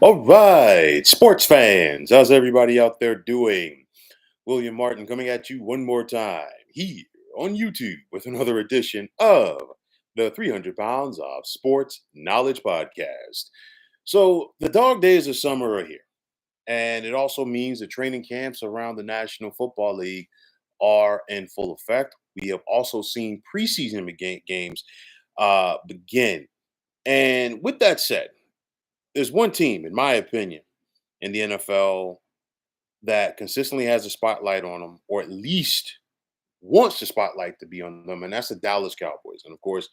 All right, sports fans, how's everybody out there doing? William Martin coming at you one more time here on YouTube with another edition of the 300 Pounds of Sports Knowledge Podcast. So, the dog days of summer are here, and it also means the training camps around the National Football League are in full effect. We have also seen preseason games begin. And with that said, there's one team, in my opinion, in the NFL that consistently has a spotlight on them, or at least wants the spotlight to be on them, and that's the Dallas Cowboys. And of course,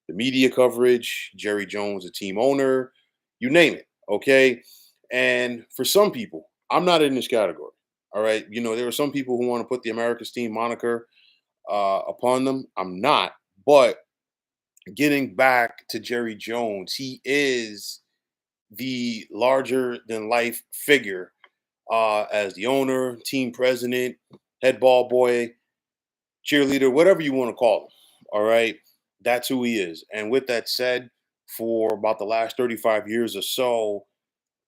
the media coverage, Jerry Jones, the team owner, you name it. Okay. And for some people, I'm not in this category. All right. There are some people who want to put the America's team moniker upon them. I'm not. But getting back to Jerry Jones, he is the larger than life figure as the owner, team president, head ball boy, cheerleader, whatever you want to call him. All right. That's who he is. And with that said, for about the last 35 years or so,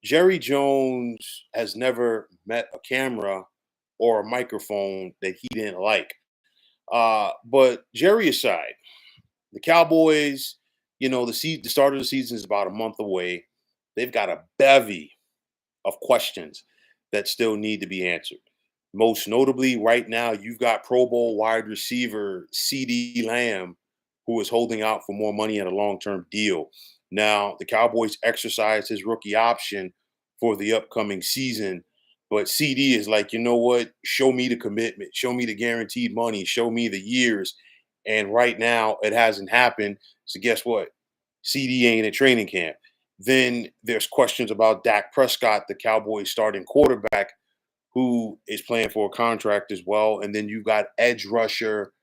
Jerry Jones has never met a camera or a microphone that he didn't like. But Jerry aside, the Cowboys, the start of the season is about a month away. They've got a bevy of questions that still need to be answered. Most notably, right now, you've got Pro Bowl wide receiver CeeDee Lamb, who is holding out for more money at a long term deal. Now, the Cowboys exercised his rookie option for the upcoming season, but CD is like, you know what? Show me the commitment, show me the guaranteed money, show me the years. And right now, it hasn't happened. So, guess what? CD ain't at training camp. Then there's questions about Dak Prescott, the Cowboys starting quarterback, who is playing for a contract as well. And then you've got edge rusher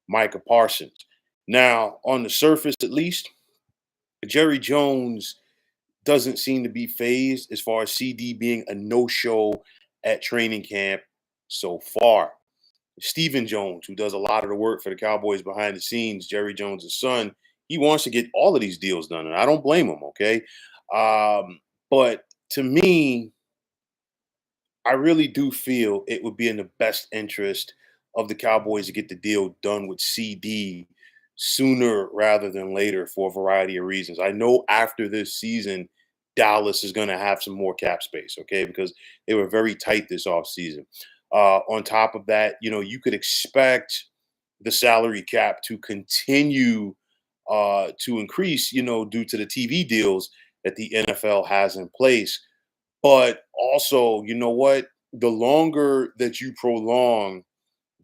Micah Parsons. Now, on the surface at least, Jerry Jones doesn't seem to be phased as far as CD being a no-show at training camp so far. Stephen Jones, who does a lot of the work for the Cowboys behind the scenes, Jerry Jones' son, he wants to get all of these deals done, and I don't blame him. Okay, but to me, I really do feel it would be in the best interest of the Cowboys to get the deal done with CD sooner rather than later for a variety of reasons. I know after this season, Dallas is going to have some more cap space, okay, because they were very tight this offseason. On top of that, you could expect the salary cap to continue to increase, due to the TV deals that the NFL has in place. But also, you know what? The longer that you prolong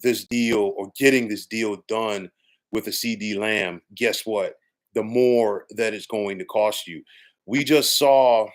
this deal or getting this deal done with a CD Lamb, guess what? The more that it's going to cost you. We just saw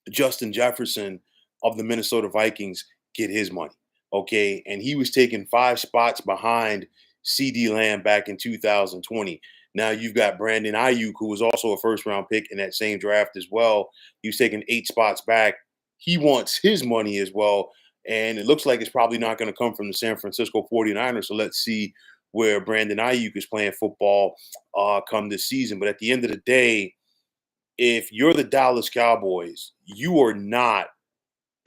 Justin Jefferson of the Minnesota Vikings get his money. Okay. And he was taking 5 spots behind CD Lamb back in 2020. Now you've got Brandon Ayuk, who was also a first round pick in that same draft as well. He was taking 8 spots back. He wants his money as well. And it looks like it's probably not going to come from the San Francisco 49ers. So let's see where Brandon Ayuk is playing football come this season. But at the end of the day, if you're the Dallas Cowboys, you are not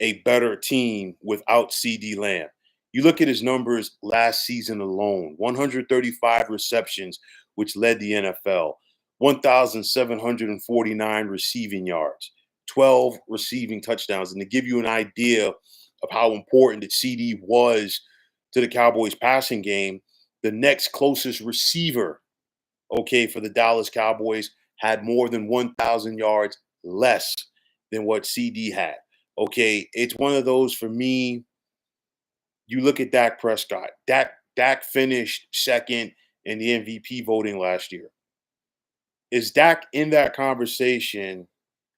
a better team without CD Lamb. You look at his numbers last season alone: 135 receptions, which led the NFL, 1,749 receiving yards, 12 receiving touchdowns. And to give you an idea of how important that CD was to the Cowboys passing game, the next closest receiver, okay, for the Dallas Cowboys had more than 1,000 yards less than what CD had. Okay, it's one of those for me. You look at Dak Prescott. Dak finished second in the MVP voting last year. Is Dak in that conversation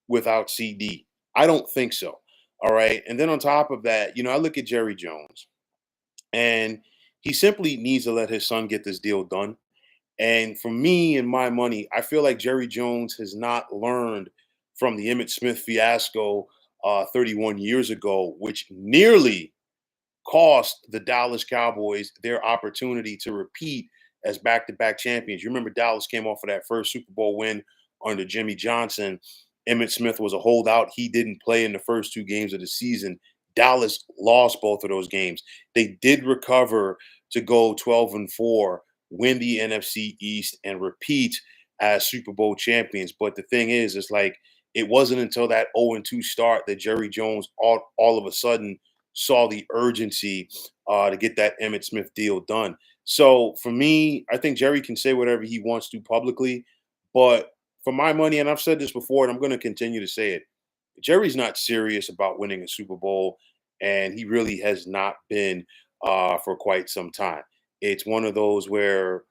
without CD? I don't think so. All right. And then on top of that, I look at Jerry Jones, and he simply needs to let his son get this deal done. And for me and my money, I feel like Jerry Jones has not learned from the Emmitt Smith fiasco 31 years ago, which nearly cost the Dallas Cowboys their opportunity to repeat as back-to-back champions. You remember Dallas came off of that first Super Bowl win under Jimmy Johnson, Emmitt Smith was a holdout. He didn't play in the first two games of the season. Dallas lost both of those games. They did recover to go 12-4, win the NFC East, and repeat as Super Bowl champions. But the thing is, it's like it wasn't until that 0-2 start that Jerry Jones all of a sudden saw the urgency to get that Emmitt Smith deal done. So for me, I think Jerry can say whatever he wants to publicly, but for my money, and I've said this before, and I'm going to continue to say it, Jerry's not serious about winning a Super Bowl, and he really has not been for quite some time. It's one of those where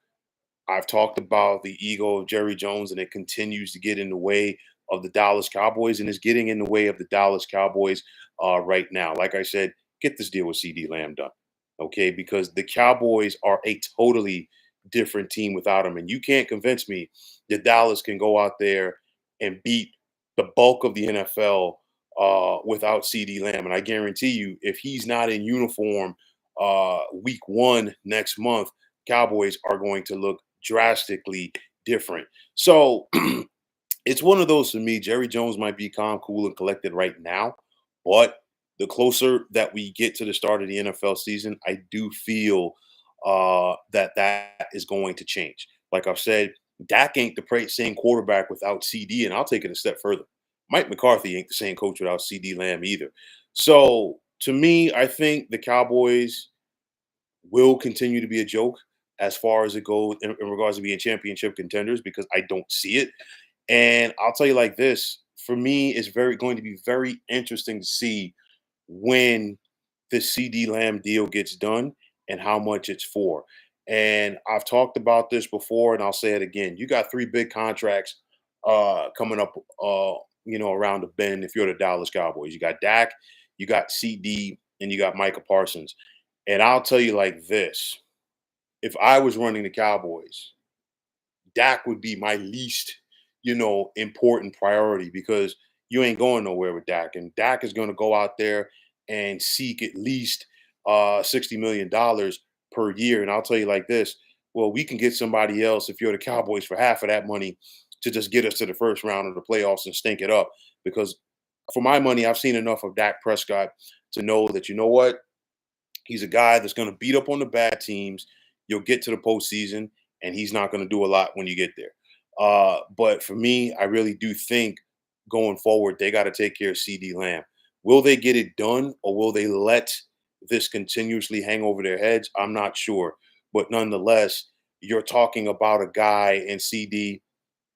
I've talked about the ego of Jerry Jones, and it continues to get in the way of the Dallas Cowboys, and is getting in the way of the Dallas Cowboys right now. Like I said, get this deal with CeeDee Lamb done, okay? Because the Cowboys are a totally different team without him, and you can't convince me that Dallas can go out there and beat the bulk of the NFL without CeeDee Lamb. And I guarantee you, if he's not in uniform week one next month, Cowboys are going to look drastically different. So it's one of those for me. Jerry Jones might be calm, cool, and collected right now, but the closer that we get to the start of the NFL season, I do feel that is going to change. Like I've said, Dak ain't the same quarterback without CD, and I'll take it a step further. Mike McCarthy ain't the same coach without CD Lamb either. So to me, I think the Cowboys will continue to be a joke as far as it goes in regards to being championship contenders, because I don't see it. And I'll tell you like this, for me, it's very going to be very interesting to see when the CD Lamb deal gets done and how much it's for. And I've talked about this before, and I'll say it again. You got three big contracts coming up around the bend if you're the Dallas Cowboys. You got Dak, you got CD, and you got Micah Parsons. And I'll tell you like this. If I was running the Cowboys, Dak would be my least, important priority, because you ain't going nowhere with Dak. And Dak is going to go out there and seek at least $60 million per year. And I'll tell you like this, well, we can get somebody else if you're the Cowboys for half of that money to just get us to the first round of the playoffs and stink it up. Because for my money, I've seen enough of Dak Prescott to know that, you know what, he's a guy that's going to beat up on the bad teams. You'll get to the postseason, and he's not going to do a lot when you get there. But for me, I really do think going forward, they got to take care of CD Lamb. Will they get it done, or will they let this continuously hang over their heads? I'm not sure. But nonetheless, you're talking about a guy in CD,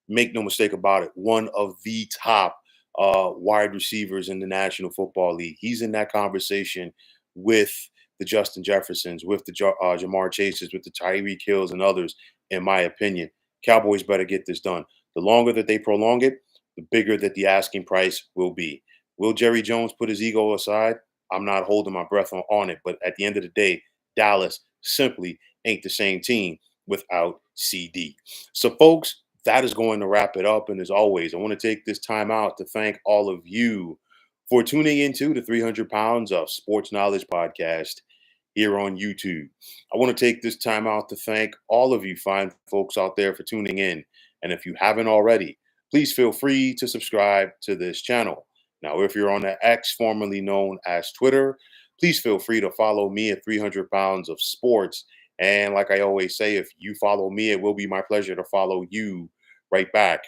make no mistake about it, one of the top wide receivers in the National Football League. He's in that conversation with the Justin Jeffersons, with the Jamar Chases, with the Tyreek Hills, and others. In my opinion, Cowboys better get this done. The longer that they prolong it, the bigger that the asking price will be. Will Jerry Jones put his ego aside? I'm not holding my breath on it. But at the end of the day, Dallas simply ain't the same team without CD. So, folks, that is going to wrap it up. And as always, I want to take this time out to thank all of you for tuning into the 300 Pounds of Sports Knowledge podcast here on YouTube. I want to take this time out to thank all of you fine folks out there for tuning in. And if you haven't already, please feel free to subscribe to this channel. Now, if you're on the X, formerly known as Twitter, please feel free to follow me at 300 Pounds of Sports. And like I always say, if you follow me, it will be my pleasure to follow you right back.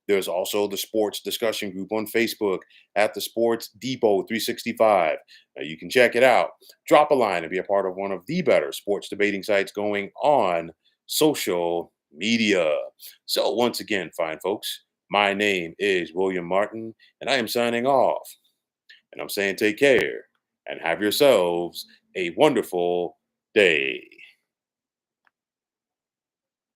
There's also the sports discussion group on Facebook at the Sports Depot 365. Now you can check it out. Drop a line and be a part of one of the better sports debating sites going on social media. So once again, fine folks, my name is William Martin, and I am signing off. And I'm saying take care and have yourselves a wonderful day.